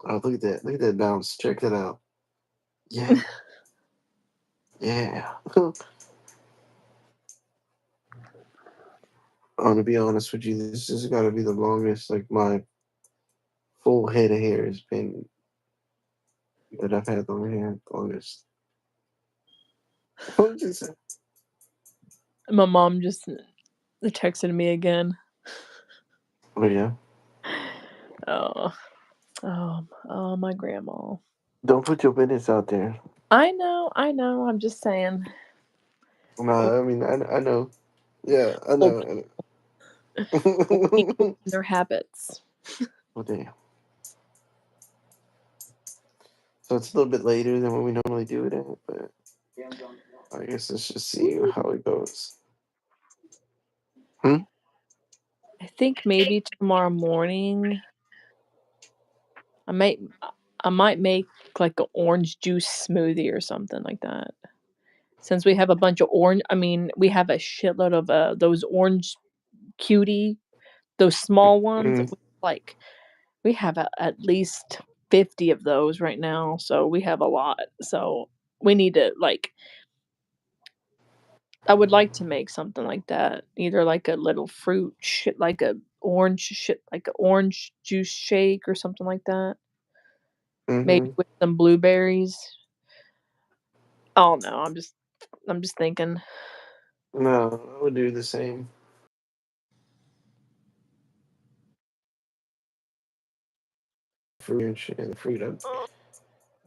Oh, look at that. Look at that bounce. Check that out. Yeah. Yeah. To be honest with you, this has got to be the longest, like, my full head of hair has been that I've had on my hair. Longest. What did you say? My mom just texted me again. Oh, yeah. Oh, my grandma. Don't put your business out there. I know. I'm just saying. No, I mean, I know. Yeah, I Old, know. old people I know. and their habits. Well, damn. So it's a little bit later than when we normally do it at, but I guess let's just see how it goes. Hmm? I think maybe tomorrow morning I might I might make like an orange juice smoothie or something like that. Since we have a bunch of we have a shitload of those orange cutie, those small ones. Mm, Like we have at least 50 of those right now, so we have a lot. So we need to like I would like to make something like that, either like a little fruit shit, like an orange juice shake or something like that. Maybe mm-hmm. with some blueberries. Oh no, I'm just thinking. No, I would do the same. Fruit and shit. And fruit.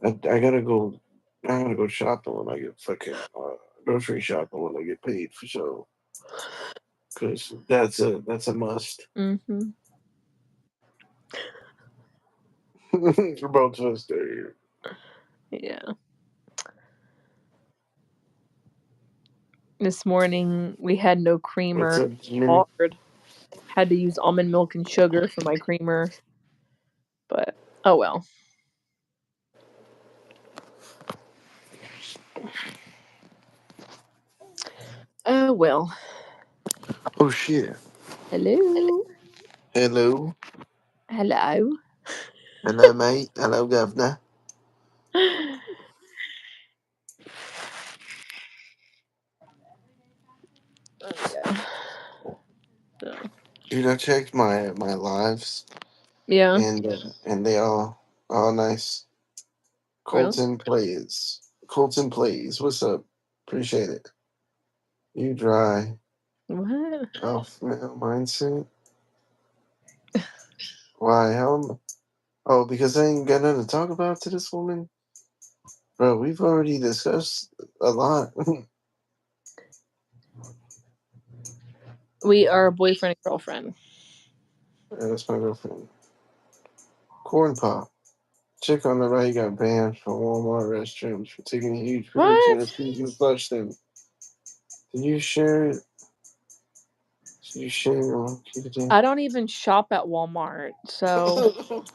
I gotta go. I gotta go shopping when I get fucking grocery shopping when I get paid for sure. Cause that's a must. Mhm. For both of us there. Yeah. This morning we had no What's creamer. up, Jimmy? Hard. Had to use almond milk and sugar for my creamer, but oh well. Oh well. Oh shit. Hello. Hello. Hello. Hello, mate. Hello, governor. Yeah. So, Dude, I checked my lives yeah. and they all nice. Really? Colton plays. Colton plays. What's up? Appreciate it. You dry. What? Alpha male mindset. Why? Oh, because I ain't got nothing to talk about to this woman? Bro, we've already discussed a lot. We are boyfriend and girlfriend. That's my girlfriend. Corn Pop. Chick on the right got banned from Walmart restrooms for taking a huge picture and What? refusing to flush them. Did you share it? Did you share it? I don't even shop at Walmart, so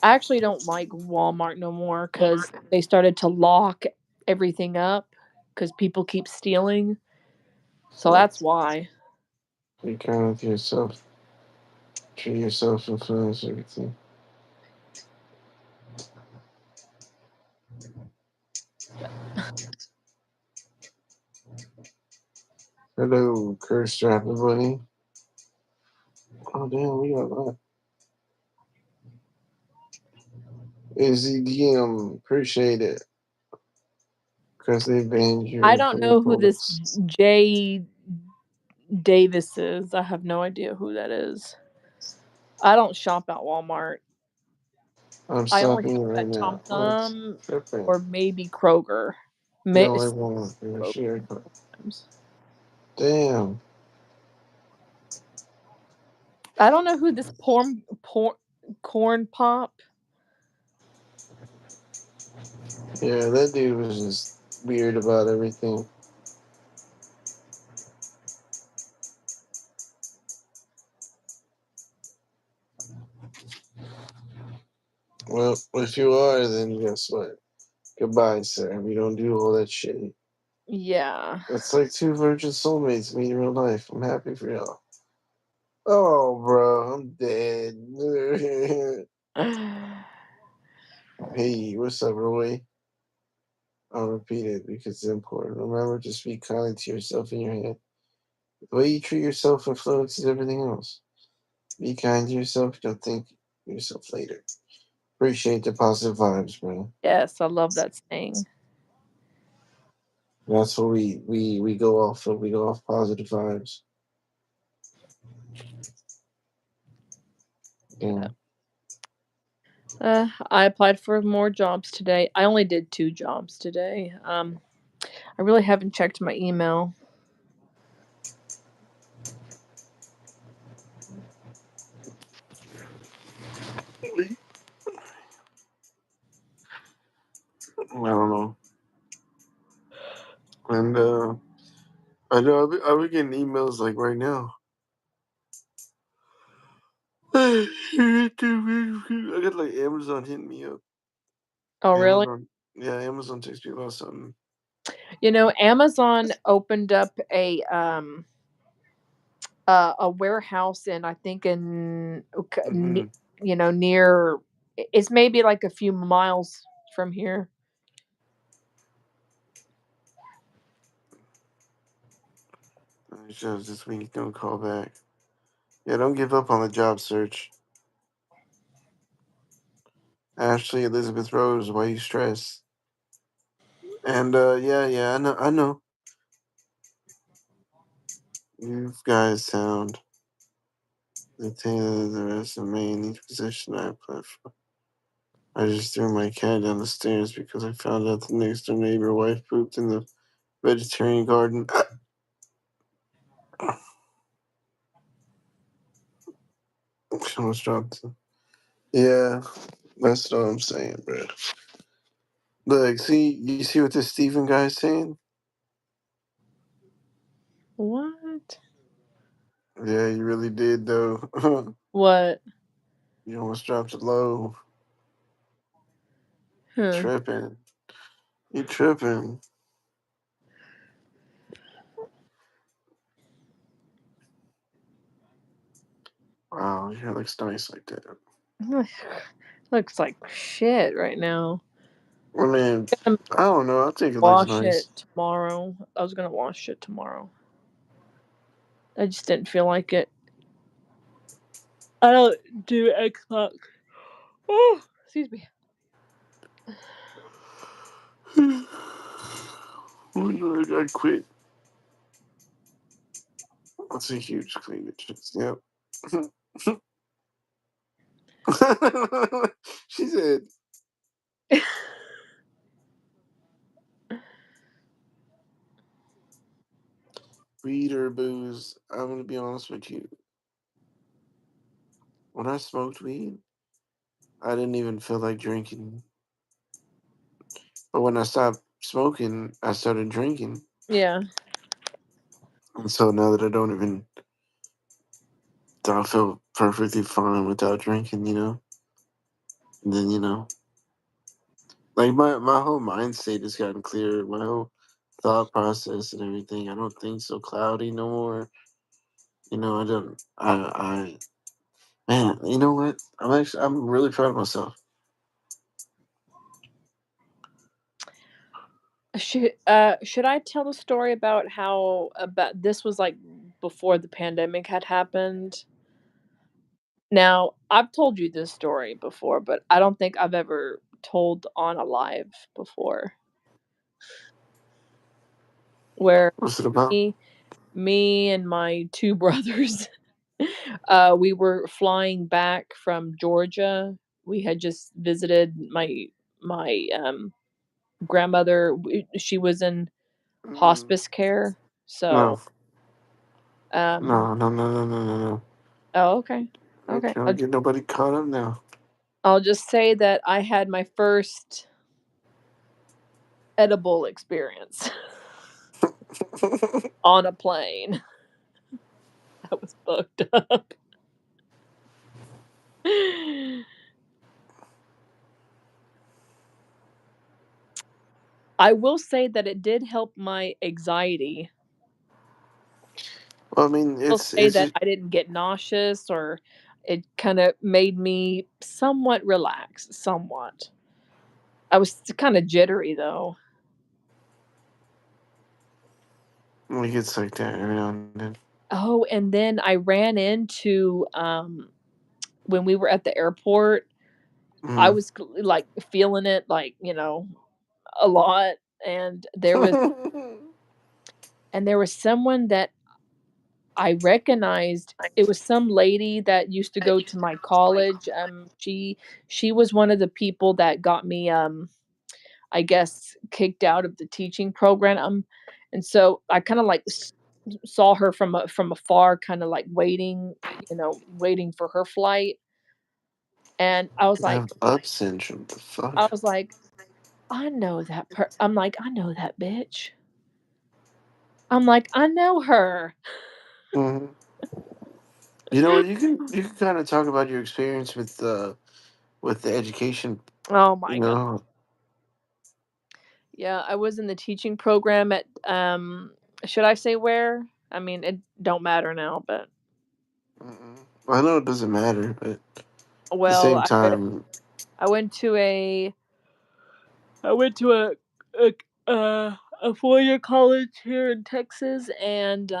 I actually don't like Walmart no more because they started to lock everything up because people keep stealing. So that's why. Be kind with yourself. Treat yourself and finish everything. Hello, Curse Rapper Bunny. Oh, damn, we got that. AZDM, appreciate it. Because they banned I your don't know who this reports. Jay Davis is. I have no idea who that is. I don't shop at Walmart. I'm I only stopping you shop right at now. Tom What? Thumb Tripping. or maybe Kroger. You May- only want your Kroger share. sometimes. Damn. I don't know who this corn pop. Yeah, that dude was just weird about everything. Well, if you are, then guess what? Goodbye, sir. We don't do all that shit. Yeah. It's like two virgin soulmates meet in real life. I'm happy for y'all. Oh, bro, I'm dead. Hey, what's up, Roy? I'll repeat it because it's important. Remember to speak kindly to yourself in your head. The way you treat yourself influences everything else. Be kind to yourself. Don't think yourself later. Appreciate the positive vibes, bro. Yes, I love that saying. That's what we go off of. We go off positive vibes. Yeah. I applied for more jobs today. I only did 2 jobs today. I really haven't checked my email. I don't know. And I know I've been getting emails like right now. I got like Amazon hitting me up. Oh, really? Amazon, yeah, Amazon texts me about something. You know, Amazon opened up a warehouse in, I think, in Mm-hmm. you know, near, it's maybe like a few miles from here. Just this week, don't call back. Yeah, don't give up on the job search. Ashley Elizabeth Rose, why you stress? And yeah, I know. You guys sound the tailor the rest of me in each position I applied for. I just threw my cat down the stairs because I found out the next door neighbor wife pooped in the vegetarian garden. Someone's dropped. Yeah, that's what I'm saying, bro. Look, you see what this Stephen guy is saying? What? Yeah, you really did, though. What? You almost dropped it low. Huh. Tripping. You tripping. Wow, your hair looks nice like that. Looks like shit right now. I mean, I'm I don't know. I think it looks wash nice. it tomorrow. I was gonna wash it tomorrow. I just didn't feel like it. I don't do egg o'clock. Oh, excuse me. I quit. That's a huge cleavage. Yep. She said, weed or booze. I'm going to be honest with you. When I smoked weed, I didn't even feel like drinking. But when I stopped smoking, I started drinking. Yeah. And so now that I feel perfectly fine without drinking, And then, like my whole mind state has gotten clearer. My whole thought process and everything. I don't think so cloudy no more. I don't. Man. You know what? I'm really proud of myself. Should I tell the story about how about this was like before the pandemic had happened? Now, I've told you this story before, but I don't think I've ever told on a live before. Where What's it about? me and my 2 brothers, we were flying back from Georgia. We had just visited my grandmother. She was in Mm, hospice care, so, no, um no, no, no, no, no, no, no. oh, okay. I Okay. can't get nobody caught up now. I'll just say that I had my first edible experience on a plane. That was fucked up. I will say that it did help my anxiety. Well, I mean, Will it's say it's that I didn't get nauseous, or it kinda made me somewhat relax, somewhat. I was kind of jittery though. We get like that every now and then. Oh, and then I ran into when we were at the airport, I Mm. was like feeling it like, a lot, and there was someone that I recognized. It was some lady that used to go to my college. She was one of the people that got me, I guess, kicked out of the teaching program. And so I kind of like saw her from afar, kind of like waiting for her flight. And I have up syndrome. The fuck? I was like, I know that. I'm like, I know that bitch. I'm like, I know her. Hmm. You know what? You can kind of talk about your experience with the education. Oh You my god. know. Yeah, I was in the teaching program at should I say where? I mean, it don't matter now, but Mm-mm. I know it doesn't matter, but at the well, same time, I went to a a 4-year college here in Texas, and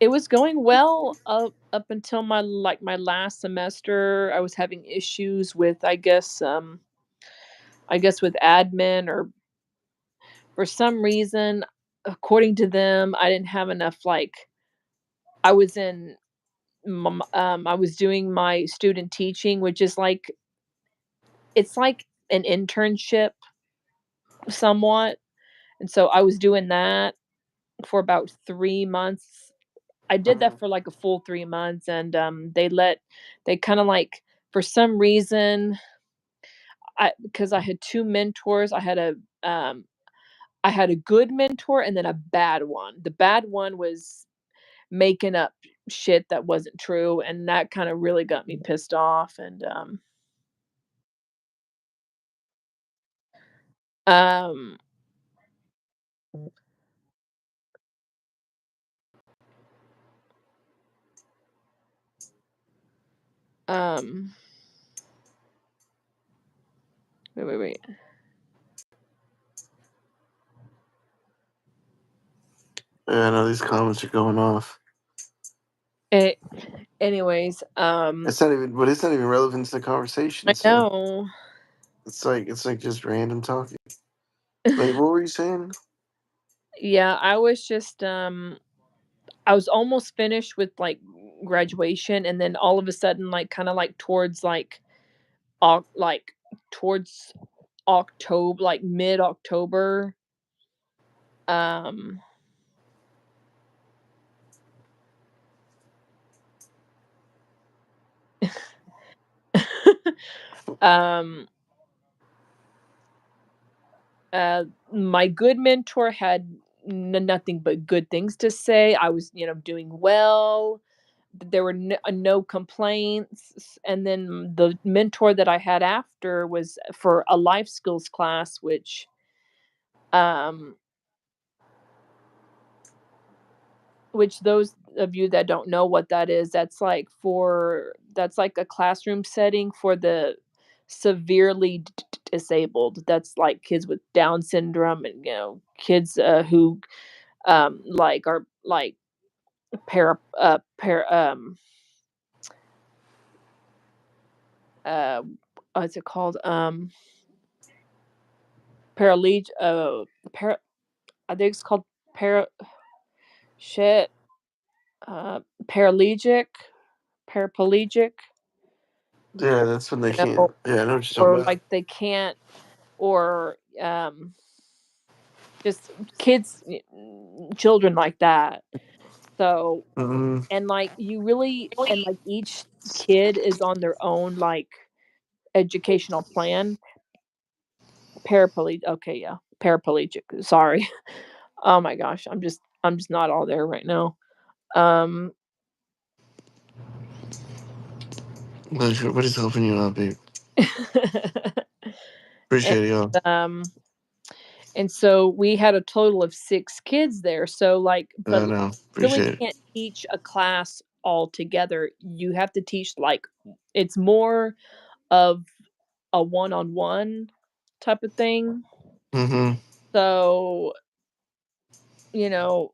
it was going well up until my last semester. I was having issues with, I guess with admin, or for some reason, according to them, I didn't have enough, I was in I was doing my student teaching, which is like, it's like an internship somewhat. And so I was doing that for about 3 months. I did that mhm, for like a full 3 months, and they kinda like, for some reason, because I had 2 mentors. Um I had a good mentor and then a bad one. The bad one was making up shit that wasn't true, and that kinda really got me pissed off. And um um wait. yeah, I know these comments are going off. A Anyways, It's not even relevant to the conversation. I So know. it's like just random talking. Like, what were you saying? Yeah, I was almost finished with, graduation, and then all of a sudden, kinda, towards, Oc like, towards October, mid-October, um um, my good mentor had nothing but good things to say. I was, doing well. There were no complaints. And then the mentor that I had after was for a life skills class, um, which those of you that don't know what that is, that's like a classroom setting for the severely disabled. That's like kids with Down syndrome, and kids who are like para uh what's it called? Paraleg para I think it's called para shit, paralegic, paraplegic, Yeah, that's when they you know, can't. Yeah, I know what you're or talking about. like they can't, or just kids, children like that. So, Mm-hmm. and like each kid is on their own educational plan. Okay, yeah, paraplegic. Sorry. Oh my gosh, I'm just not all there right now. Um, What is helping you out, babe? and, Appreciate it, y'all. um, and so we had a total of 6 kids there. So, but I know. really Appreciate it. can't teach a class all together. You have to teach, it's more of a one-on-one type of thing. Mm-hmm. So, you know,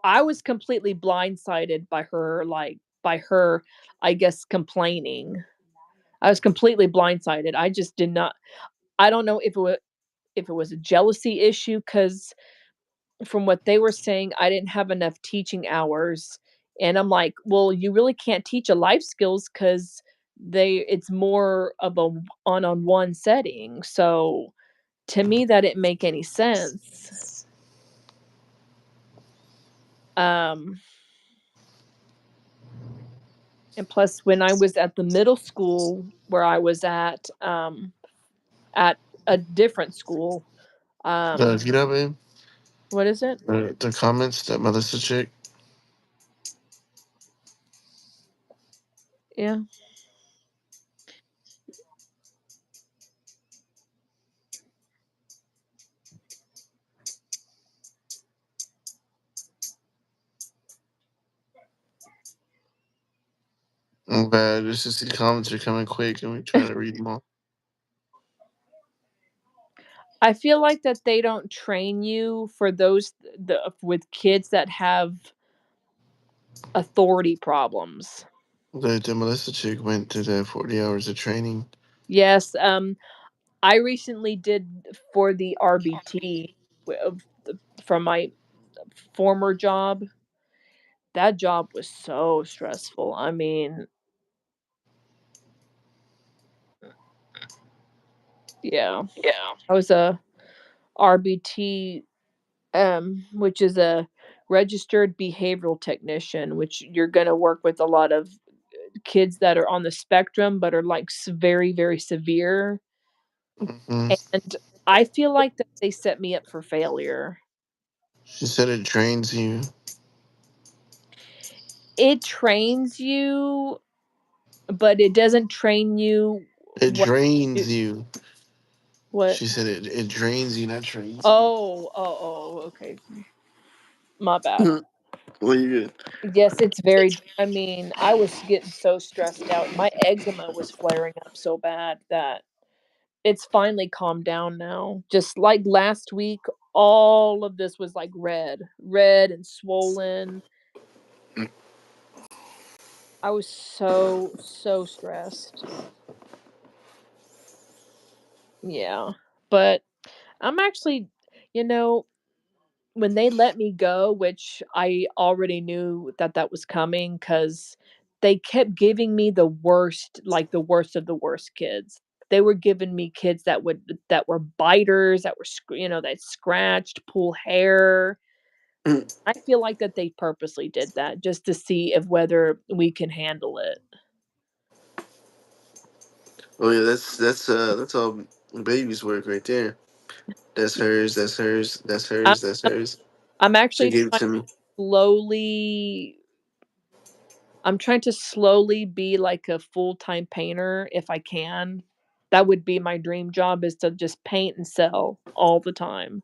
I was completely blindsided by her, I guess, complaining. I was completely blindsided. I just did not I don't know if it was a jealousy issue, because from what they were saying, I didn't have enough teaching hours, and I'm like, "Well, you really can't teach a life skills because it's more of a one-on-one setting." So, to me, that didn't make any sense. Um, and plus, when I was at the middle school where I was at a different school, um You know, babe? what is it? The comments, that Melissa chick. Yeah. I'm bad. It's just the comments are coming quick, and we trying to read them all. I feel like that they don't train you for with kids that have authority problems. The Melissa chick went to the 40 hours of training. Yes, I recently did for the RBT from my former job. That job was so stressful. I mean, yeah. Yeah. I was a RBT, which is a registered behavioral technician, which you're gonna work with a lot of kids that are on the spectrum, but are, like, very, very severe, Mm-hmm. and I feel like that they set me up for failure. She said it trains you. It trains you, but it doesn't train you It what to drains you. what She said it drains you, not trains you. okay. My bad. Well, you good. Yes, it's very I mean, I was getting so stressed out. My eczema was flaring up so bad that it's finally calmed down now. Just like last week, all of this was, like, red and swollen. I was so, so stressed. Yeah, but I'm actually you know, when they let me go, which I already knew that that was coming, because they kept giving me the worst of the worst kids. They were giving me kids that were biters, that were that scratched, pull hair. I feel like that they purposely did that just to see if whether we can handle it. Oh yeah, that's all baby's work right there. That's hers. That's hers. That's I'm hers. That's hers. I'm She actually gave it trying to me. slowly I'm trying to slowly be like a full-time painter if I can. That would be my dream job, is to just paint and sell all the time.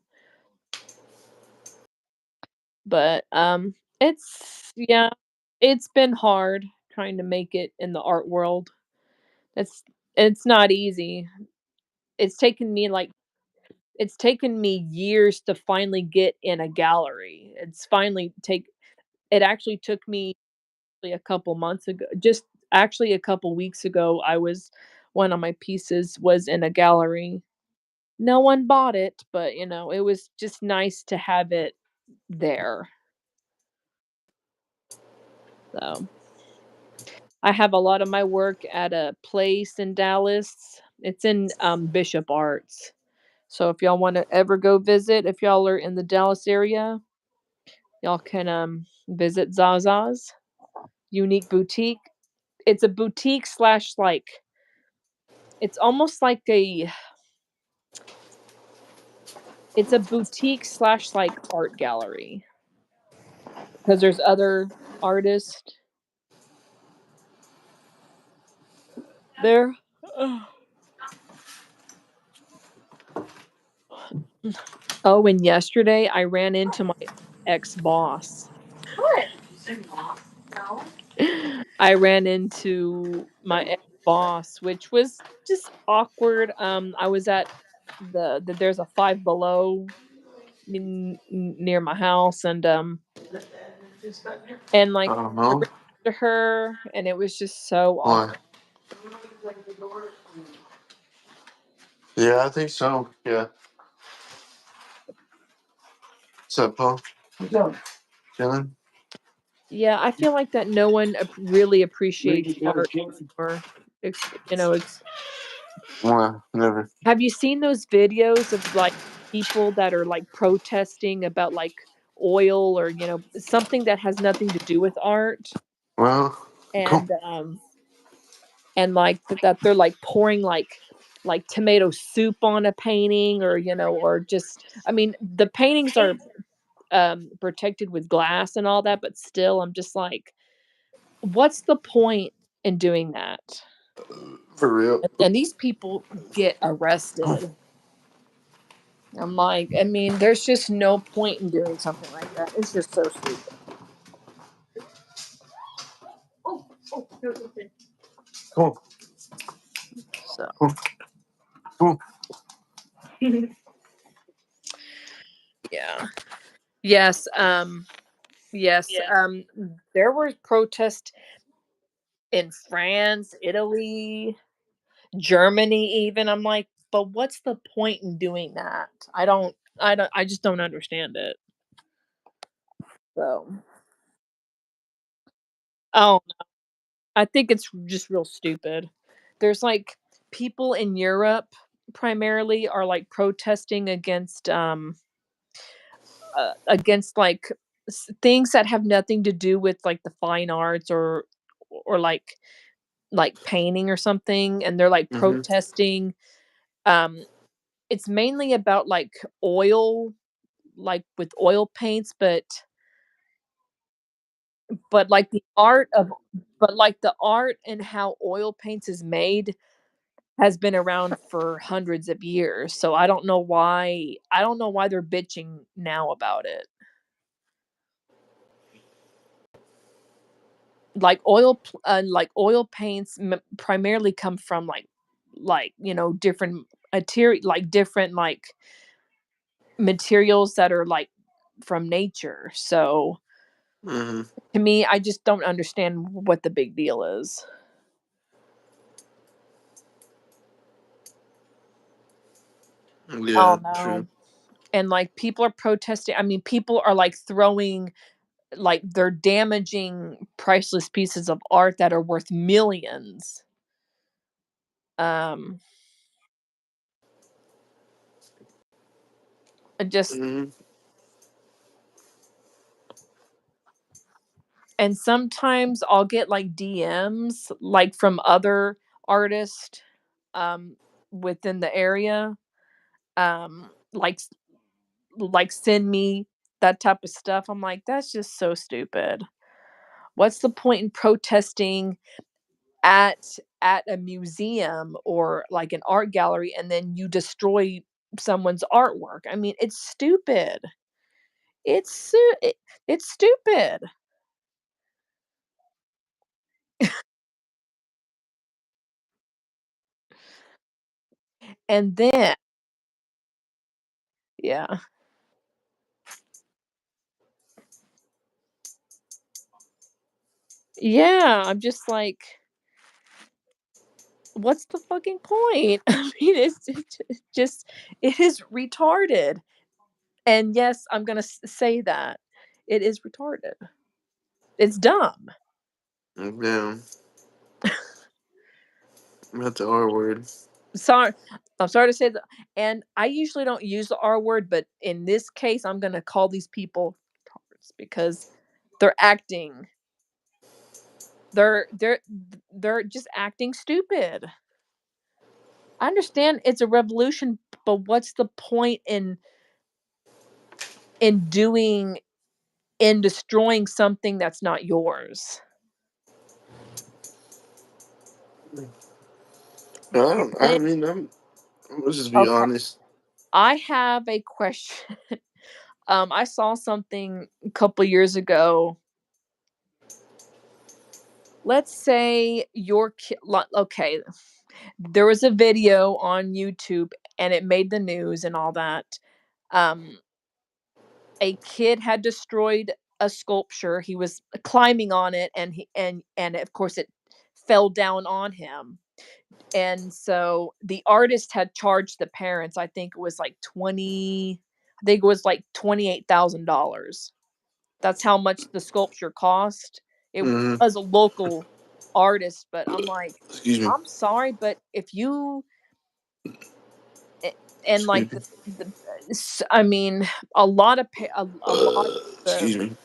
But, yeah, it's been hard trying to make it in the art world. It's it's not easy. It's taken me, like it's taken me years to finally get in a gallery. It actually took me a couple months ago, just actually a couple weeks ago, one of my pieces was in a gallery. No one bought it, but, it was just nice to have it there. So, I have a lot of my work at a place in Dallas. It's in, Bishop Arts. So if y'all wanna ever go visit, if y'all are in the Dallas area, y'all can, visit Zaza's Unique Boutique. It's a boutique slash, like it's almost like a it's a boutique slash, like, art gallery, because there's other artists there. Oh, and yesterday, I ran into my ex-boss. What? No. I ran into my ex boss, which was just awkward. I was at there's a Five Below near my house, and like I don't I know. ran into her, and it was just so Why? awkward. Yeah, I think so. Yeah. What's up, Paul? Chilling? Yeah, I feel like that no one really appreciates art or Why? Never. have you seen those videos of like people that are like protesting about like oil or something that has nothing to do with art, Well, come. and like that they're like pouring like tomato soup on a painting, or or just, I mean, the paintings are protected with glass and all that, but still I'm just like, what's the point in doing that? For real. And these people get arrested. I'm like, I mean, there's just no point in doing something like that. It's just so stupid. Cool. So Cool. yeah. Yes, yes, there were protests in France, Italy, Germany even. I'm like, but what's the point in doing that? I just don't understand it. So, oh, I think it's just real stupid. There's like people in Europe primarily are like protesting against like things that have nothing to do with like the fine arts, or like painting or something, and they're like Mm-hmm. protesting. um it's mainly about like oil, like with oil paints, but like the art of but like the art and how oil paints is made has been around for hundreds of years. So I don't know why they're bitching now about it. Like oil paints primarily come from different materials that are like from nature. So Mm-hmm. to me, I just don't understand what the big deal is. Yeah, Oh no. true. And like people are protesting. I mean, people are like throwing, like they're damaging priceless pieces of art that are worth millions. Um just Mm-hmm. And sometimes I'll get like DMs like from other artists um within the area, like send me that type of stuff. I'm like, that's just so stupid. What's the point in protesting at a museum or like an art gallery, and then you destroy someone's artwork? I mean, it's stupid. It's su- it, it's stupid. And then yeah. Yeah, I'm just like, what's the fucking point? I mean, it is retarded. And yes, I'm gonna say that it is retarded. It's dumb. Yeah. That's the R word. Sorry, I'm sorry to say that. And I usually don't use the R word, but in this case, I'm gonna call these people retards because they're acting. They're just acting stupid. I understand it's a revolution, but what's the point in doing in destroying something that's not yours? I don't. I Then mean, let's just be okay, honest. I have a question. I saw something a couple years ago. let's say your kid. Okay, there was a video on YouTube and it made the news and all that. A kid had destroyed a sculpture. He was climbing on it, and of course it fell down on him. And so the artist had charged the parents. I think it was like $28,000. That's how much the sculpture cost. It Mm-hmm. was a local artist, but I'm like, Excuse me. I'm sorry, but if you and like Excuse I mean, a lot of the Excuse me.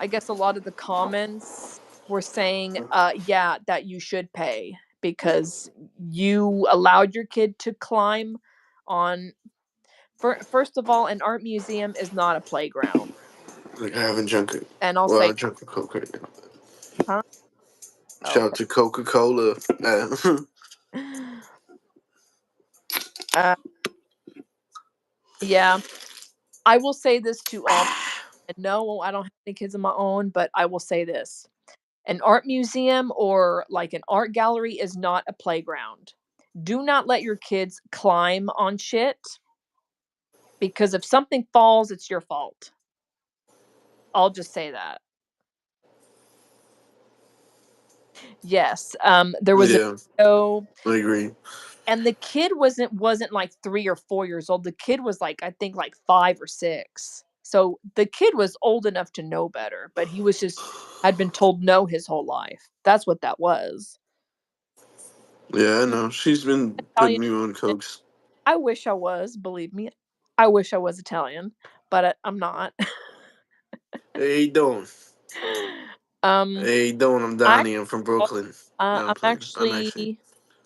I guess a lot of the comments were saying, yeah, that you should pay because you allowed your kid to climb on. First of all, an art museum is not a playground, Like I haven't drunk it. and I'll Well, say, I drunk a Coke right now. huh? Shout out Okay. to Coca-Cola. Uh, yeah, I will say this to all. And no, I don't have any kids of my own, but I will say this: an art museum or like an art gallery is not a playground. Do not let your kids climb on shit because if something falls, it's your fault. I'll just say that. Yes, there was a Yeah, video, I agree. and the kid wasn't like 3 or 4 years old. The kid was like, I think like 5 or 6. So the kid was old enough to know better, but he was just had been told no his whole life. That's what that was. Yeah, I know. She's been putting Italian. me on cokes. I wish I was, believe me. I wish I was Italian, but I'm not. Hey, don't. um, Hey, don't. I'm I Donnie. I'm from Brooklyn. No, I'm I'm playing.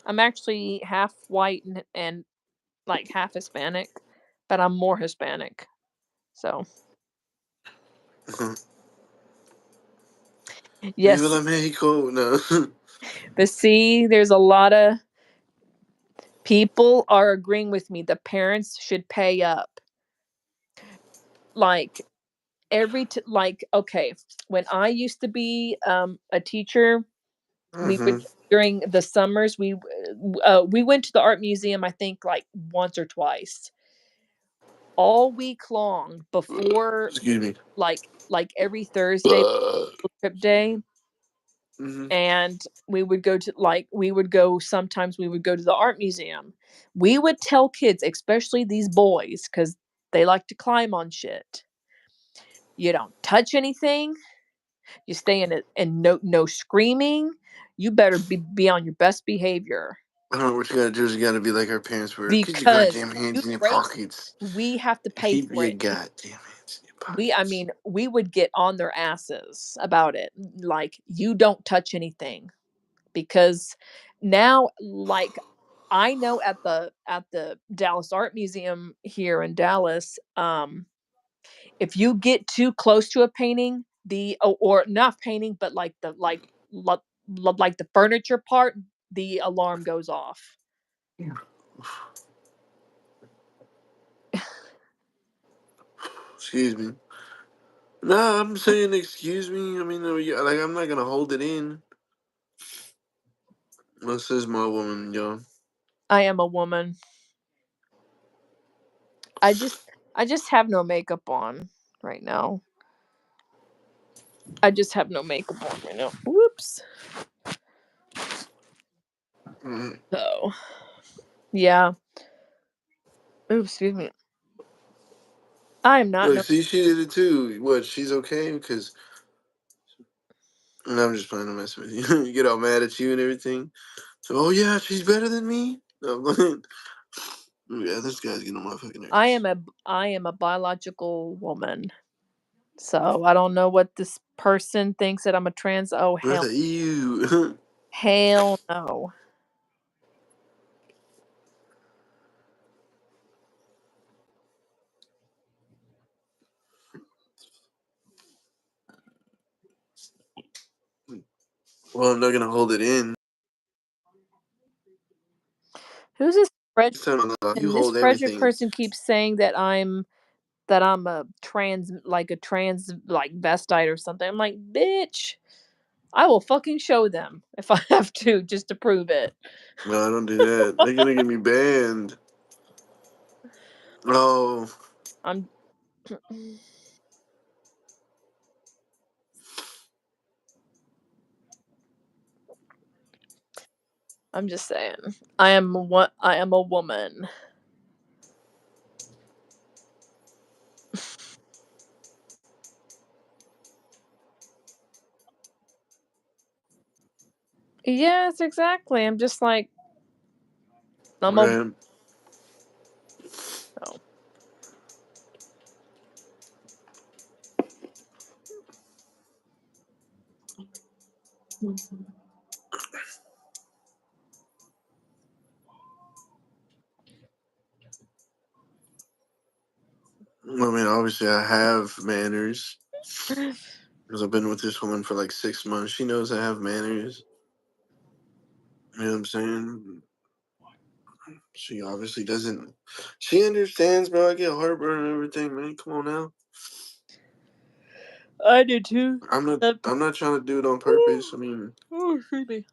I'm actually half white and like half Hispanic, but I'm more Hispanic. So Viva yes, la Mexico. No. but see, there's a lot of people are agreeing with me. The parents should pay up. Like like okay, when I used to be a teacher, we would Mm-hmm. during the summers we went to the art museum I think like once or twice all week long before Excuse me. like every Thursday trip day. Mm-hmm. And we would go sometimes we would go to the art museum. We would tell kids, especially these boys, because they like to climb on shit. You don't touch anything. You stay in it and no screaming. You better be on your best behavior I don't know what you gotta do is you gotta be like our parents were. Keep your because goddamn you hands in your break pockets. we have to pay Keep for your it. goddamn hands in your I pockets. mean, we would get on their asses about it. Like, you don't touch anything because now, like, I know at the Dallas Art Museum here in Dallas, if you get too close to a painting, or not painting, but like like the furniture part, the alarm goes off. Excuse me. No, I'm saying excuse me. I mean, like I'm not gonna hold it in. This is my woman, yo. I am a woman. I just I just have no makeup on right now. I just have no makeup on right now. Whoops. Mm. So, yeah. Oops, excuse me. I am not Look, no. see, she did it too. What? She's okay because I'm just playing a mess with you. You get all mad at you and everything. So, oh yeah, she's better than me. No, I'm playing. Yeah, this guy's getting on my fucking nerves. I am a biological woman. So I don't know what this person thinks that I'm a trans. Oh What hell, the ew? hell no. Well, I'm not gonna hold it in. Who's this Fred? This time, you And this hold Frederick everything. person keeps saying that I'm a trans like vestite or something. I'm like, bitch. I will fucking show them if I have to, just to prove it. No, I don't do that. They're gonna get me banned. Oh, I'm I'm just saying. I am a woman. Yes, exactly. I'm just like I'm a man. oh. I mean, obviously, I have manners because I've been with this woman for like 6 months. She knows I have manners. You know what I'm saying? She obviously doesn't. She understands, bro. I get heartburn and everything, man. Come on now. I do too. I'm not. Uh, I'm not trying to do it on purpose. I mean, oh, excuse me.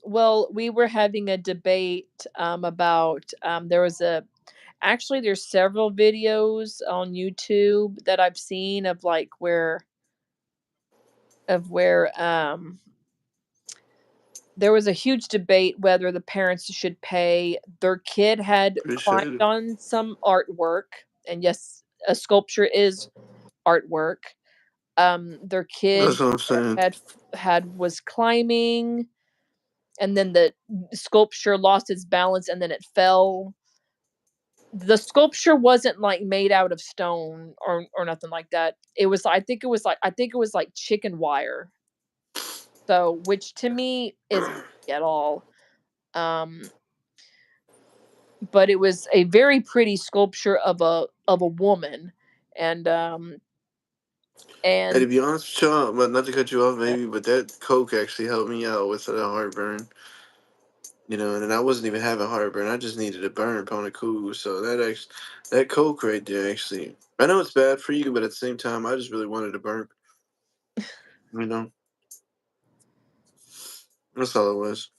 Well, we were having a debate about there's several videos on YouTube that I've seen of like where there was a huge debate whether the parents should pay. Their kid had climbed appreciate it. on some artwork, and yes, a sculpture is artwork. Their That's kid what I'm saying. was climbing, and then the sculpture lost its balance, and then it fell. The sculpture wasn't like made out of stone or nothing like that. It was I think it was like chicken wire. So, which to me is at all. Um, but it was a very pretty sculpture of a woman, and Hey, to and be honest with y'all, but not to cut you off, maybe, but that Coke actually helped me out with the heartburn. You know, and I wasn't even having heartburn. I just needed a burn on a cool. So that Coke right there, actually, I know it's bad for you, but at the same time, I just really wanted a burn. You know, that's all it was.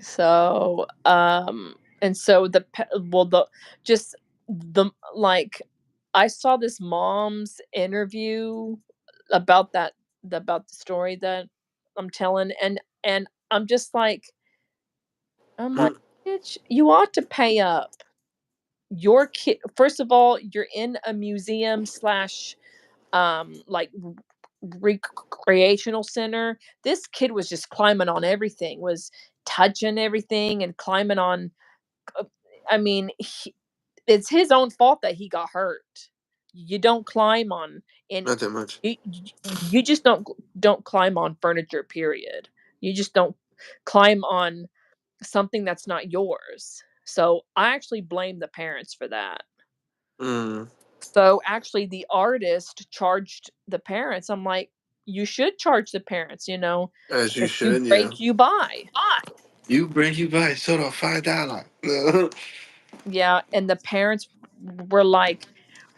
so and so the just the like I saw this mom's interview about about the story that I'm telling, and I'm like, bitch, you ought to pay up. Your kid, first of all, you're in a museum slash like recreational center. This kid was just climbing on everything, was touching everything and climbing on. uh, I mean, it's his own fault that he got hurt. You don't climb on and Not that much. you just don't climb on furniture. Period. You just don't climb on something that's not yours. So I actually blame the parents for that. Mm, So actually, the artist charged the parents. I'm like, you should charge the parents. as you If you should, yeah. break, you buy. You bring you by sold on $5. Yeah, and the parents were like,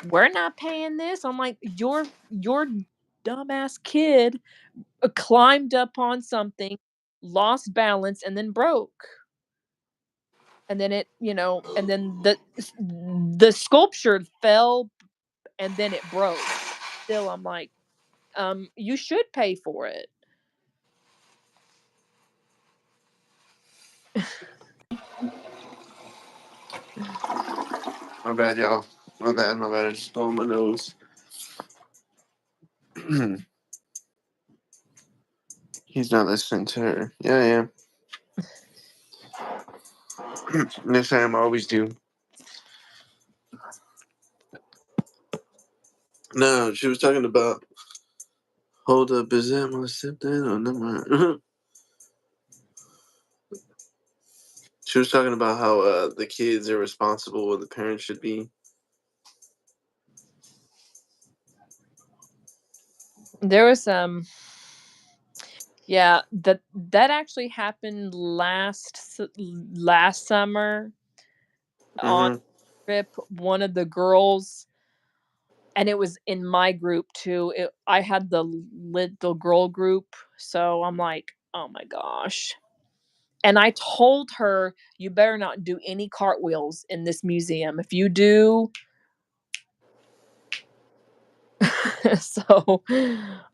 "We're not paying this." I'm like, your dumbass kid climbed up on something, lost balance, and then broke. And then and then the sculpture fell, and then it broke. Still, I'm like, you should pay for it. My bad, y'all. My bad. My bad. I just stole my nose. He's not listening to her. Yeah, I am. Next time, I always do. No, she was talking about. Hold up, is that my stepdad? Oh, never mind. She was talking about how the kids are responsible and the parents should be. There was yeah, that actually happened last summer on Mm-hmm. trip. One of the girls and it was in my group too. I had the little girl group, so I'm like, oh my gosh. And I told her, you better not do any cartwheels in this museum. If you do, so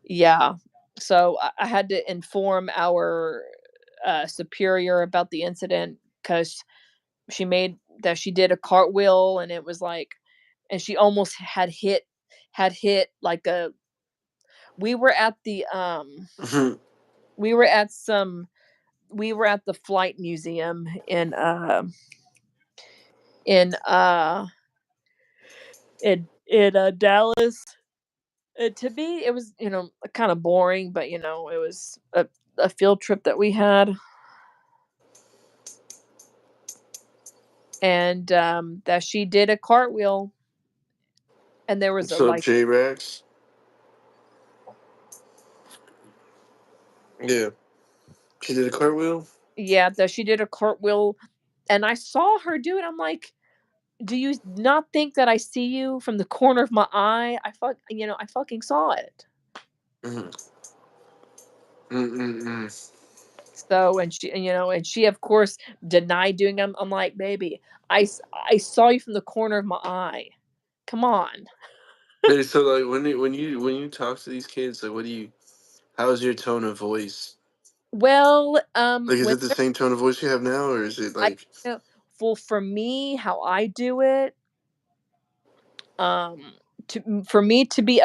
yeah. So I had to inform our superior about the incident because she did a cartwheel and it was like, and she almost had hit like a we were at the we were at some we were at the flight museum in Dallas. To me it was, kind of boring, but it was a field trip that we had. And that she did a cartwheel, and there was a What's up, like, J Rex? Yeah. She did a cartwheel? yeah, that she did a cartwheel, and I saw her do it. I'm like, do you not think that I see you from the corner of my eye? I fucking saw it. Mm-hmm. Mm-mm-mm. So, and she of course denied doing them. I'm like, baby, I saw you from the corner of my eye. Come on. Hey, so like when you talk to these kids, like what do you? How's your tone of voice? Well, Like, is when it the same tone of voice you have now, or is it I like? well, for me, how I do it, um, for me to be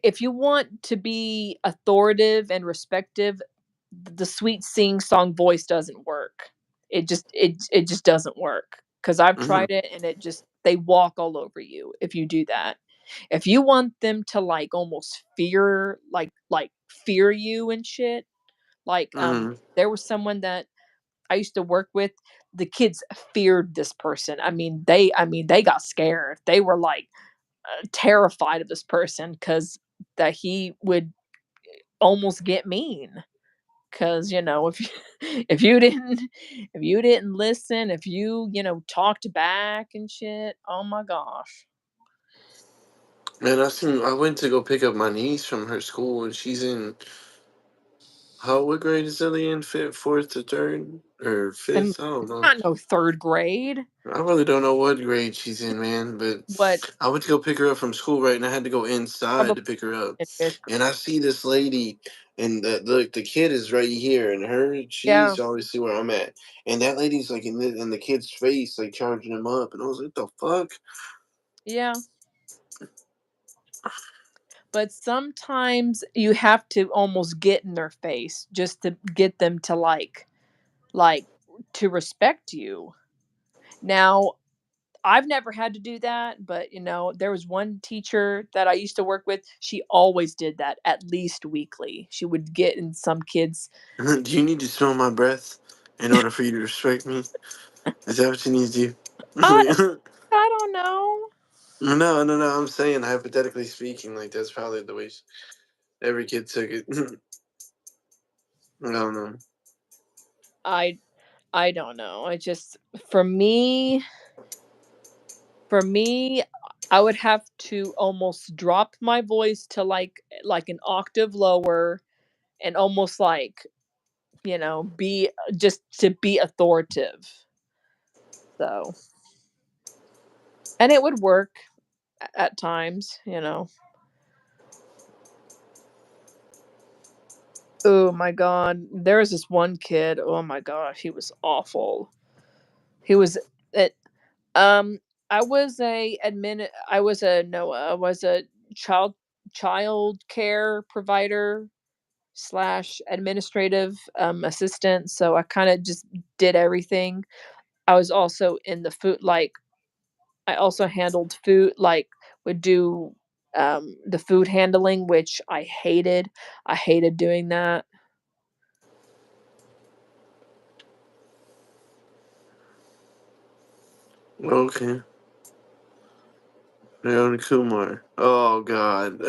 if you want to be authoritative and respective, the sweet sing song voice doesn't work. It just doesn't work because I've Mm-hmm, tried it and they walk all over you if you do that. If you want them to like almost fear you and shit, like mm-hmm. there was someone that I used to work with. The kids feared this person. I mean they got scared. They were like terrified of this person because that he would almost get mean. Because if you, if you didn't listen, if you talked back and shit, oh my gosh. Man, I went to go pick up my niece from her school, and she's in what grade is Ellie in? Fifth, fourth to third, or And fifth? I don't know. not no third grade. I really don't know what grade she's in, man. But What I went to go pick her up from school, right, and I had to go inside about to pick her up. in fifth grade? And I see this lady, and the kid is right here, and Yeah, she's obviously where I'm at, and that lady's like in the kid's face, like charging him up, and I was like, "The fuck." yeah. But sometimes you have to almost get in their face just to get them to like to respect you. Now, I've never had to do that, but there was one teacher that I used to work with. She always did that at least weekly. She would get in some kids. Do you need to smell my breath in order for you to respect me? Is that what you need to I do? I don't know. No, no, no. I'm saying hypothetically speaking, like that's probably the way every kid took it. I don't know. I I don't know. I just for me, I would have to almost drop my voice to like an octave lower and almost like, be just to be authoritative. So, and it would work at times. Oh my god, there was this one kid. Oh my gosh, he was awful. He was it. Um, I was a no, I was a child child care provider slash administrative assistant. So I kind of just did everything. I was also in the food, I also handled food, would do the food handling, which I hated. I hated doing that. Okay. Leon Kumar. Oh God.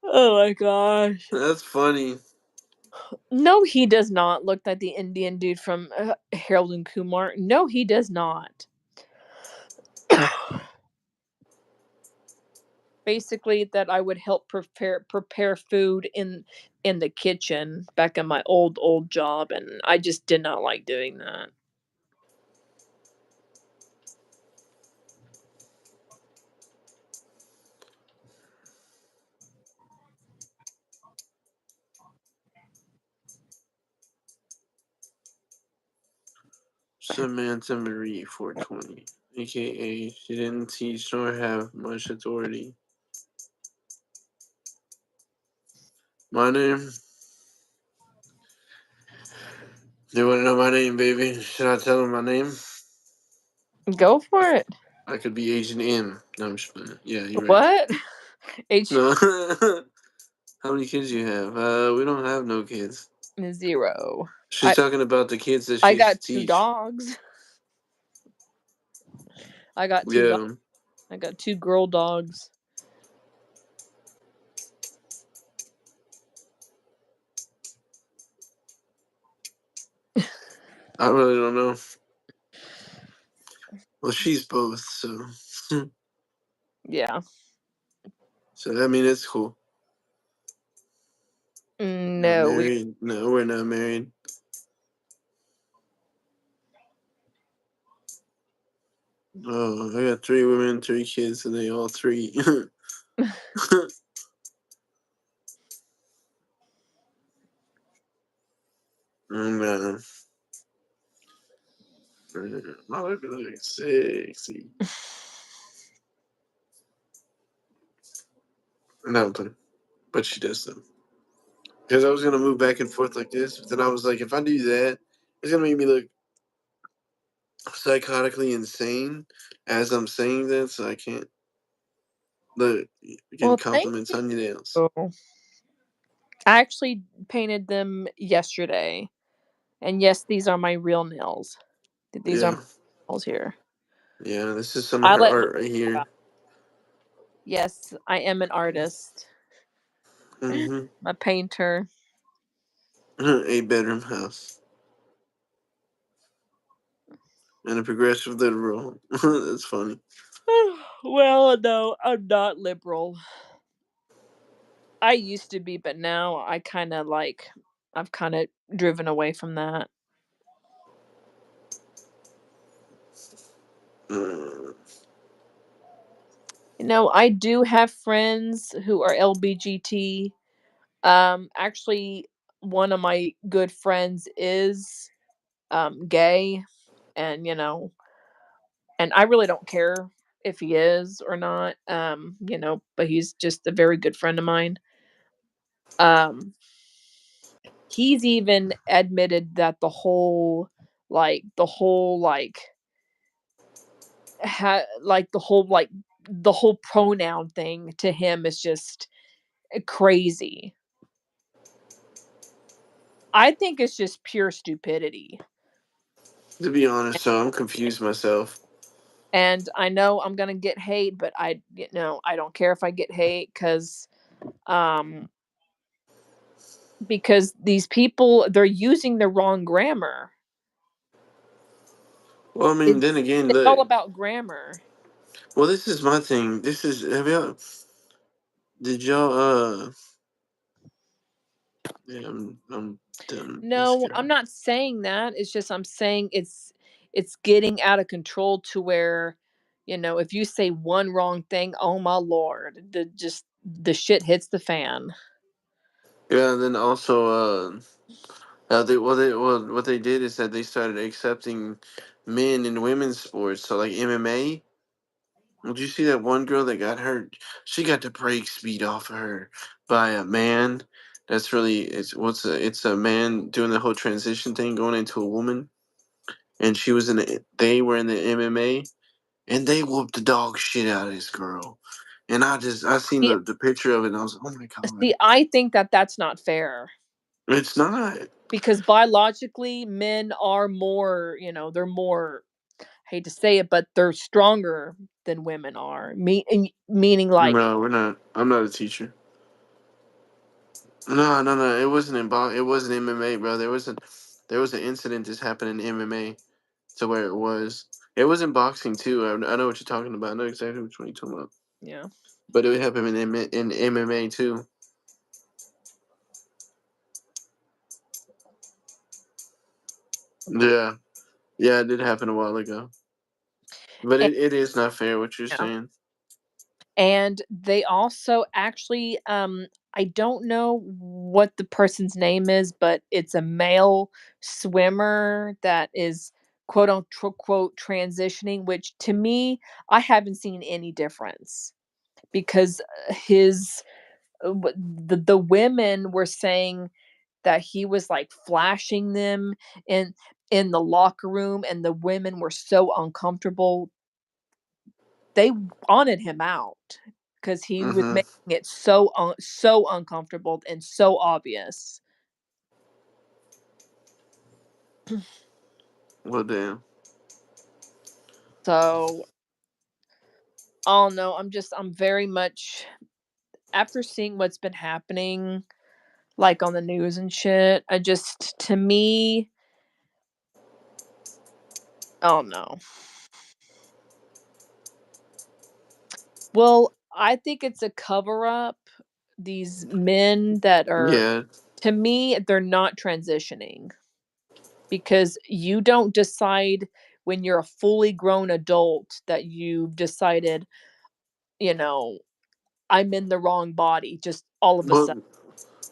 Oh my gosh. That's funny. No, he does not look like the Indian dude from Harold and Kumar. No, he does not. basically that I would help prepare food in the kitchen back in my old job, and I just did not like doing that. Samantha Marie 420, aka she didn't teach nor have much authority. My name? They want to know my name, baby. Should I tell them my name? Go for it. I could be Agent M. No, I'm just playing. Yeah, you're right. What? No. How many kids you have? We don't have no kids. 0. She's talking about the kids that I she got 2 teach. dogs. I got 2 dogs. Yeah. I got 2 girl dogs. I really don't know. Well, she's both, so. Yeah. So, I mean, it's cool. No, Married? No, we're not married. Oh, I got 3 women, 3 kids, and they all 3. Man. My wife is looking sexy. No, but she does though. Because I was gonna move back and forth like this, but then I was like, if I do that, it's gonna make me look psychotically insane as I'm saying that, so I can't look getting well, thank compliments on your nails. you. I actually painted them yesterday. And yes, these are my real nails. These are my Yeah, nails here. yeah. This is some of I her let my art right here. Yes, I am an artist. Mm-hmm. A painter. 8-bedroom house and a progressive liberal. That's funny. Well, no, I'm not liberal. I used to be, but now I kind of like I've kind of driven away from that. Uh, I do have friends who are LBGT. Actually, one of my good friends is gay, and and I really don't care if he is or not. But he's just a very good friend of mine. Um, he's even admitted that the whole pronoun thing to him is just crazy. I think it's just pure stupidity. to be honest, so I'm confused myself. And I know I'm gonna get hate, but I don't care if I get hate um because these people, they're using the wrong grammar. Well, I mean, then again, It's all look. about grammar. Well, this is my thing. This is have y'all did y'all yeah, I'm done with this No, I'm girl. not saying that. It's just I'm saying it's getting out of control to where, if you say one wrong thing, oh my lord, the shit hits the fan. Yeah, and then also what they did is that they started accepting men in women's sports. So like MMA. Did you see that one girl that got hurt? She got the brakes beat off of her by a man. That's really it's a man doing the whole transition thing going into a woman, and they were in the MMA, and they whooped the dog shit out of this girl. And I seen See, the picture of it, and I was like, oh my god, I think that that's not fair it's not. because biologically men are more, they're more, hate to say it, but they're stronger than women are. Meaning like No, we're not. I'm not a teacher. No, no, no. It wasn't It wasn't MMA, bro. There was an incident just happened in MMA to where it was. It was in boxing too. I know what you're talking about. I know exactly which one you're talking about. yeah. But it would happen in MMA too. Yeah, yeah, it did happen a while ago. But And, it is not fair what you're yeah. saying. And they also actually, I don't know what the person's name is, but it's a male swimmer that is quote unquote transitioning, which to me, I haven't seen any difference because the women were saying that he was like flashing them in in the locker room, and the women were so uncomfortable. They wanted him out because he was Mm-hmm. making it so uncomfortable and so obvious. Well, damn. So, oh no, I'm very much, after seeing what's been happening, like on the news and shit. I just, to me, oh no. Well, I think it's a cover up. These men that are, Yeah. to me, they're not transitioning because you don't decide when you're a fully grown adult that you've decided, you know, I'm in the wrong body just all of a sudden. Well,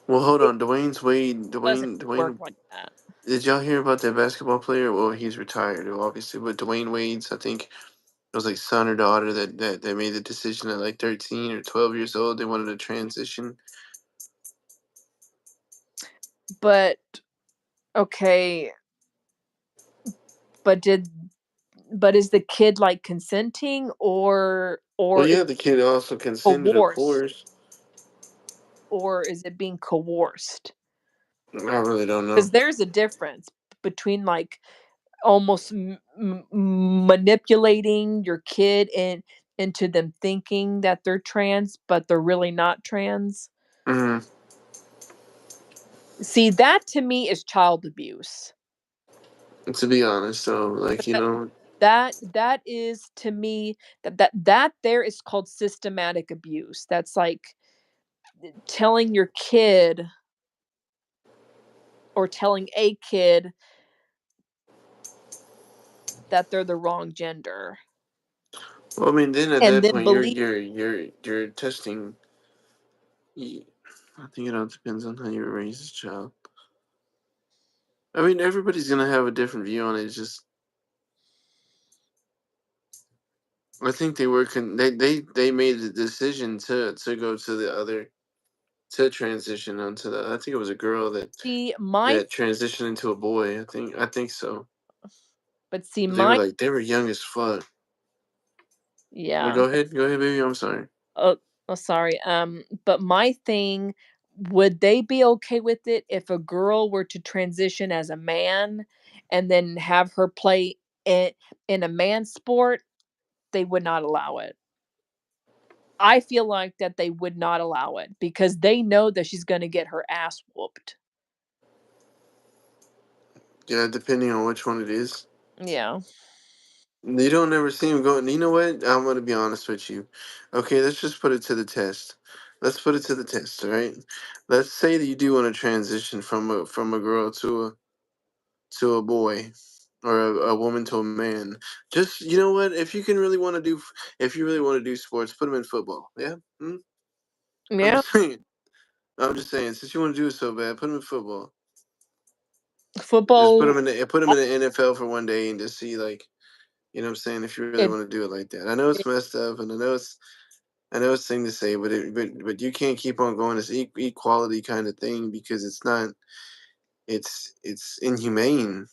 well, hold It on. Dwayne's Wade. doesn't work Dwayne. like that. Did y'all hear about that basketball player? Well, he's retired, obviously. But Dwayne Wade's, I think, it was like son or daughter that made the decision at like 13 or 12 years old. They wanted to transition. But okay, but did but is the kid like consenting, Well, or is yeah, the kid also consented, of coerced, course. or is it being coerced? I really don't know. Because there's a difference between like almost manipulating your kid into them thinking that they're trans, but they're really not trans. Hmm. See, that to me is child abuse. To be honest, so like That that is to me, that there is called systematic abuse. That's like telling your kid, or telling a kid, that they're the wrong gender, well, I mean, then at and that then point, believe. you're testing. I think it all depends on how you raise a child. I mean, everybody's gonna have a different view on it. It's just I think they were they made the decision to go to the other to transition onto the. I think it was a girl See my that transitioned into a boy. I think so. but see They were my like they were young as fuck. Well, Yeah. go ahead, baby. I'm sorry. Oh, oh, sorry. But my thing, would they be okay with it if a girl were to transition as a man and then have her play in a man sport? They would not allow it. I feel like that they would not allow it because they know that she's going to get her ass whooped. Yeah, depending on which one it is. Yeah. You don't ever see him going. You know what? I'm gonna be honest with you. Okay, let's just put it to the test. Let's put it to the test, all right? Let's say that you do want to transition from a girl to a boy, or a woman to a man. Just you know what? If you really want to do sports, put them in football. Yeah, I'm Yeah. just saying. I'm just saying. Since you want to do it so bad, put them in football. Just Football, put them in the NFL for one day and just see like you know what I'm saying if you really it, want to do it like that. I know it's it messed up, and I know it's thing to say, but you can't keep on going this equality kind of thing because it's not. It's inhumane.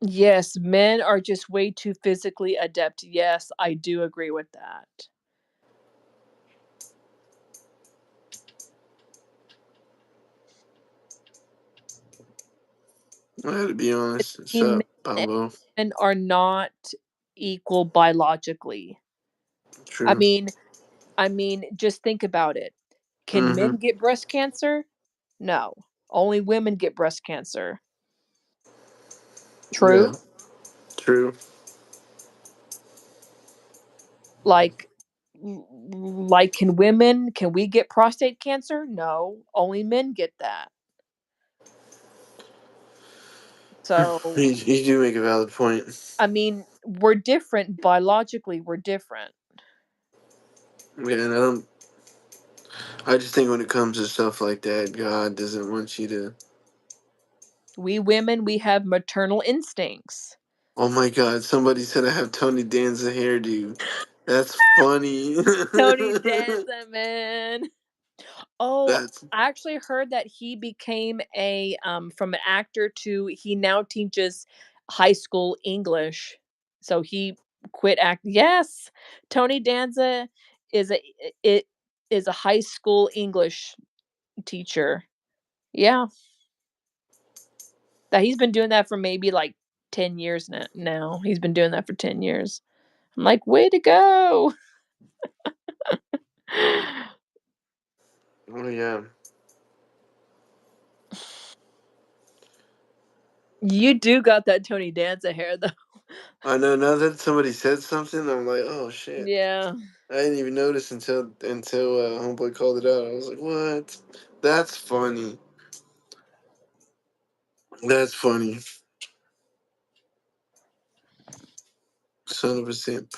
yes, men are just way too physically adept. Yes, I do agree with that. I had to be honest. What's See, men up, Pablo? are not equal biologically. I True. mean, just think about it. Can Mm-hmm. men get breast cancer? No. Only women get breast cancer. Yeah. True? True. Like like, can we get prostate cancer? No, only men get that. So, You do make a valid point. I mean, we're different biologically. We're different. Yeah, and I just think when it comes to stuff like that, God doesn't want you to. We women, we have maternal instincts. Oh my God! Somebody said I have Tony Danza hairdo. That's funny. Tony Danza, man. Oh, That's I actually heard that he became from an actor to he now teaches high school English. So he quit act. Yes, Tony Danza is it is a high school English teacher. Yeah, that he's been doing that for maybe like 10 years now. He's been doing that for 10 years. I'm like, way to go. oh yeah. You do got that Tony Danza hair though. I know. Now that somebody said something, I'm like, oh shit. Yeah. I didn't even notice until homeboy called it out. I was like, what? That's funny. That's funny. Son of a simp.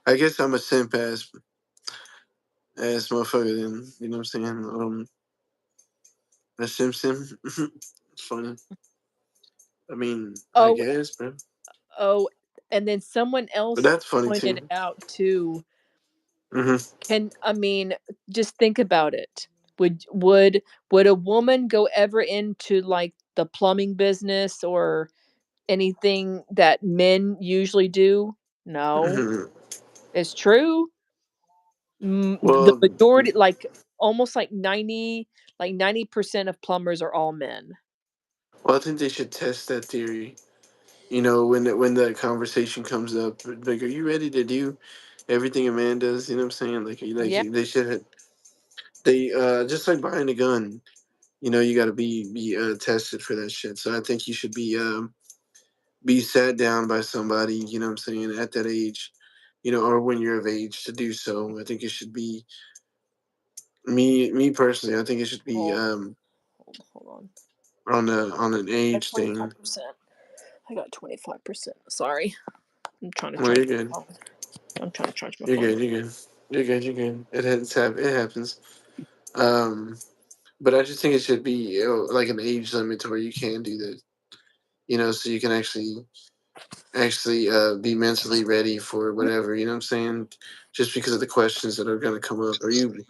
I guess I'm a simp ass motherfucker then. You know what I'm saying? A sim. It's funny. I mean, I Oh, guess, bro. oh, and then someone But else that's funny pointed too. out too. Hmm. I mean, just think about it. Would a woman go ever into like the plumbing business or anything that men usually do? No. Hmm. It's true. The Well, majority, like almost like 90% of plumbers are all men. I think they should test that theory. You know, when the conversation comes up, like, are you ready to do everything a man does? You know what I'm saying? Yeah. They should. They just like buying a gun. You know, you got to be tested for that shit. So I think you should be sat down by somebody. You know what I'm saying, at that age, you know, or when you're of age to do so. I think it should be me personally. I think it should be Hold, hold on. on an I got age thing. 25%. I got 25%. Sorry. I'm trying to Well, charge you're my good. phone. I'm trying to charge my You're phone. good. You're good. You're good. You're good. It happens. Um, but I just think it should be, you know, like an age limit to where you can do that. You know, so you can actually be mentally ready for whatever. You know what I'm saying? Just because of the questions that are going to come up. Are you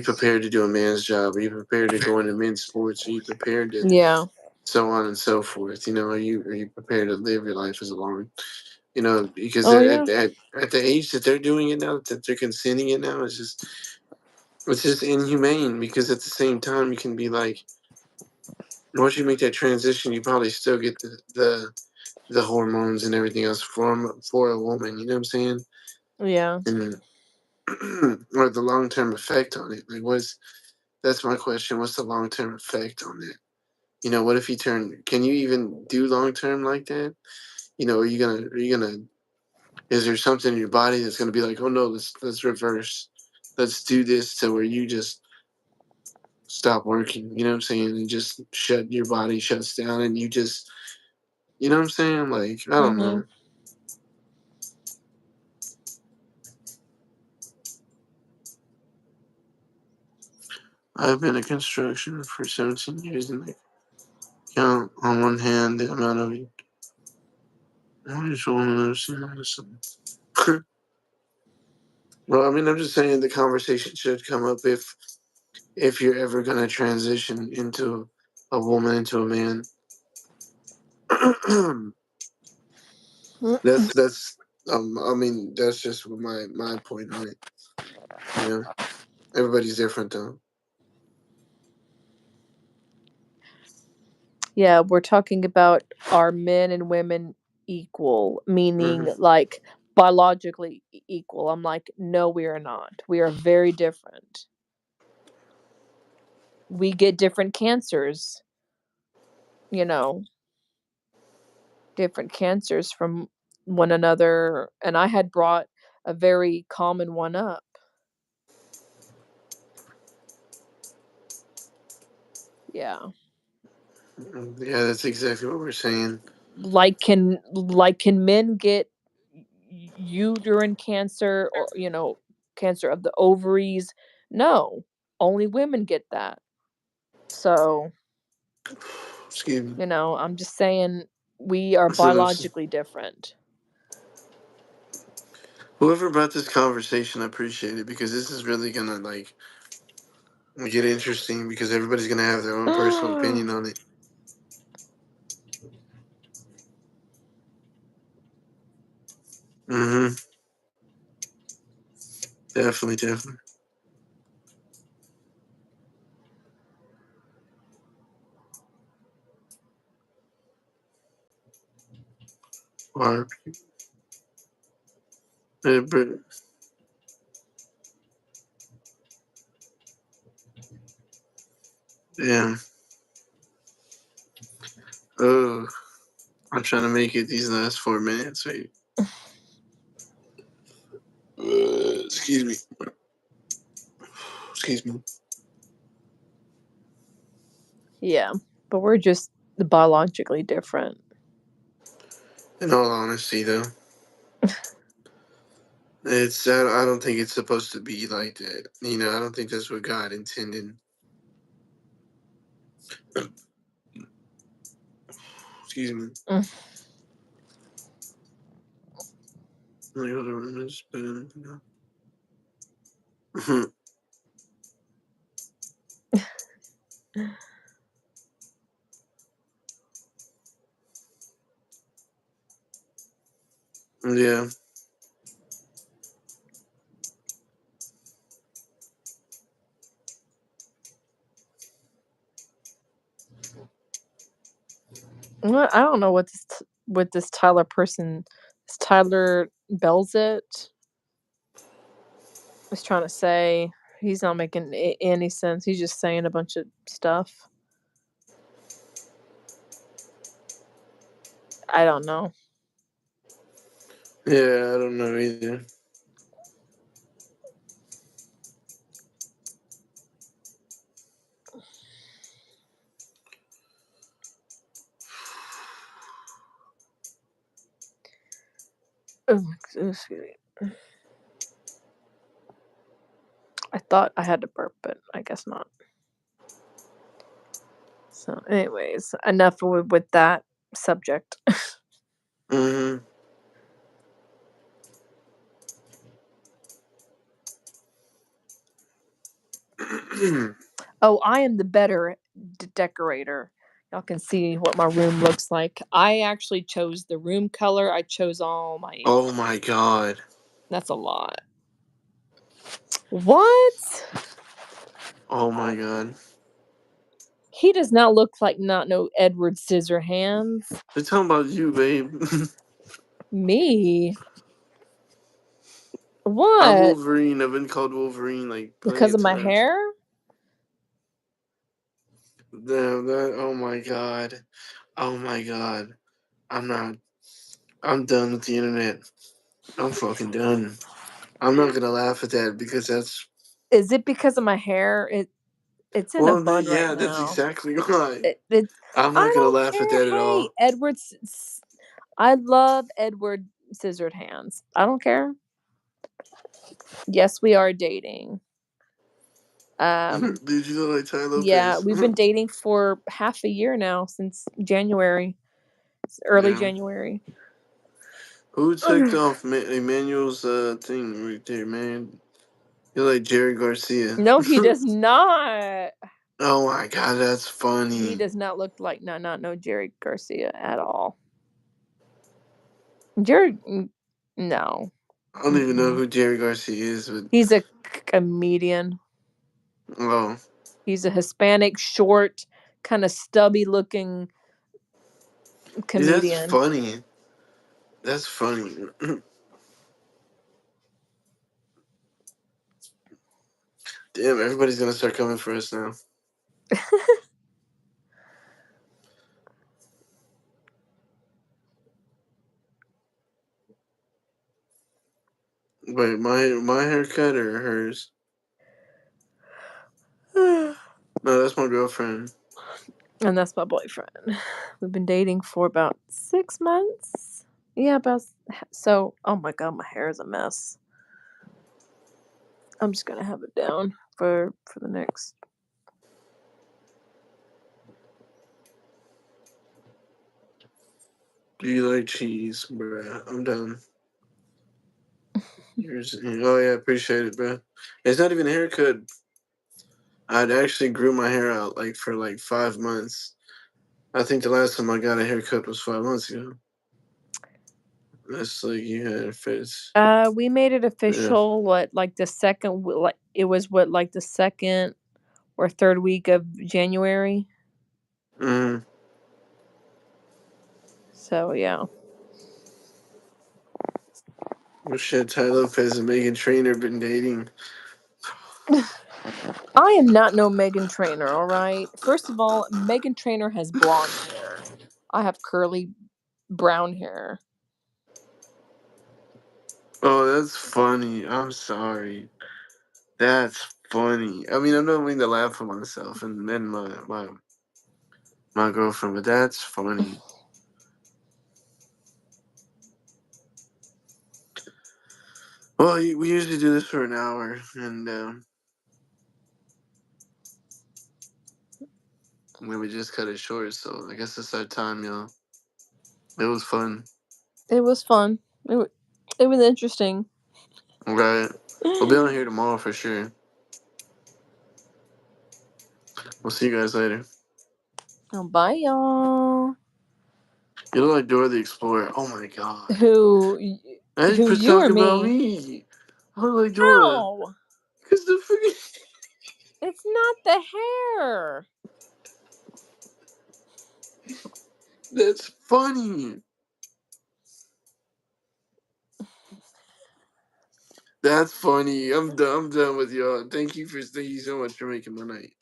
prepared to do a man's job? Are you prepared to go into men's sports? Are you prepared to Yeah. so on and so forth? You know, are you prepared to live your life as a woman? You know, because Oh yeah. at the age that they're doing it now, that they're consenting it now, it's just inhumane. Because at the same time, you can be like, once you make that transition, you probably still get the hormones and everything else for a woman. You know what I'm saying? Yeah. And or the long term effect on it. Like, that's my question. What's the long term effect on it? You know, what if you turn? Can you even do long term like that? You know, are you gonna? Is there something in your body that's gonna be like, oh no, let's reverse, let's do this to where you just stop working. You know what I'm saying? And just shut your body shuts down, and you just, you know what I'm saying? Like, I don't Mhm. know. I've been in construction for 17 years, and I count on one hand the amount of. I just want to understand. Well, I mean, I'm just saying the conversation should come up if you're ever gonna transition into a woman into a man. That's I mean that's just my point on it. You know, everybody's different though. Yeah, we're talking about are men and women equal, meaning Hmm. like biologically equal. I'm like, no, we are not. We are very different. We get different cancers, you know, different cancers from one another. And I had brought a very common one up. Yeah. Yeah, that's exactly what we're saying. Like can men get uterine cancer or cancer of the ovaries? No. Only women get that. So, Excuse me. I'm just saying we are So biologically different. whoever brought this conversation, I appreciate it, because this is really gonna get interesting because everybody's gonna have their own personal opinion on it. Mm-hmm. Definitely. Or, but yeah. Oh, I'm trying to make it these last 4 minutes. Wait. Excuse me. Excuse me. Yeah, but we're just biologically different. In all honesty, though, I don't think it's supposed to be like that. I don't think that's what God intended. Excuse me. Mm. Yeah. Well, I don't know what this Tyler person, this Tyler Belzit is trying to say. He's not making any sense. He's just saying a bunch of stuff. I don't know. Yeah, I don't know either. Oh, excuse me. I thought I had to burp, but I guess not. So, anyways, enough with that subject. Mm-hmm. Oh, I am the better decorator. Y'all can see what my room looks like. I actually chose the room color. I chose all my. Oh my God. That's a lot. What? Oh my God. He does not look like not no Edward Scissorhands. They're talking about you, babe. Me? I'm What? Wolverine. I've been called Wolverine like plenty Because of of my times. hair? Damn, oh my God. Oh my God. I'm done with the internet. I'm fucking done. I'm not gonna laugh at that because that's. Is it because of my hair? It's in a bun Yeah, right that's now. exactly why. It's. I'm I not gonna don't laugh at care. that at Hey, all. Edward. I love Edward Scissored Hands. I don't care. Yes, we are dating. Did you look like Ty Lopez? Yeah, we've been dating for half a year now, since January. Early January. Who took off Emmanuel's thing right there, man? You're like Jerry Garcia. No, he does not. Oh my God, that's funny. He does not look like no Jerry Garcia at all. Jerry, no. I don't even know who Jerry Garcia is, but He's a comedian. oh, He's a Hispanic, short, kind of stubby looking comedian. that's funny. That's funny. Damn, everybody's gonna start coming for us now. Wait, my haircut or hers? No, that's my girlfriend. And that's my boyfriend. We've been dating for about 6 months. Yeah, so. Oh my god, my hair is a mess. I'm just gonna have it down for the next. Do you like cheese, bruh? I'm done. Oh yeah, appreciate it, bruh. It's not even a haircut. I'd actually grew my hair out like for like 5 months. I think the last time I got a haircut was 5 months ago. That's like you had fits. We made it Yeah. official. Like the second? Like it was like the second or third week of January. Mm. So yeah. Well, shit, Ty Lopez and Megan Trainor been dating. I am not no Megan Trainor, all right? First of all, Megan Trainor has blonde hair. I have curly brown hair. Oh, that's funny. I'm sorry. That's funny. I mean, I'm not meaning to laugh at myself and then my girlfriend, but that's funny. Well, we usually do this for an hour, and we just cut it short. So I guess it's our time, y'all. It was fun. It was fun. It was interesting. Right. We'll be on here tomorrow for sure. We'll see you guys later. Oh, bye, y'all. You look like Dora the Explorer. Oh my god. Who I was you or talking about me? me. I look like Dora. How? Cause the freaking. It's not the hair. That's funny. That's funny. I'm done with y'all. Thank you so much for making my night.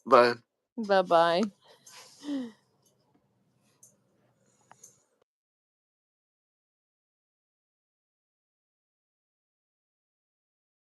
Bye. Bye bye.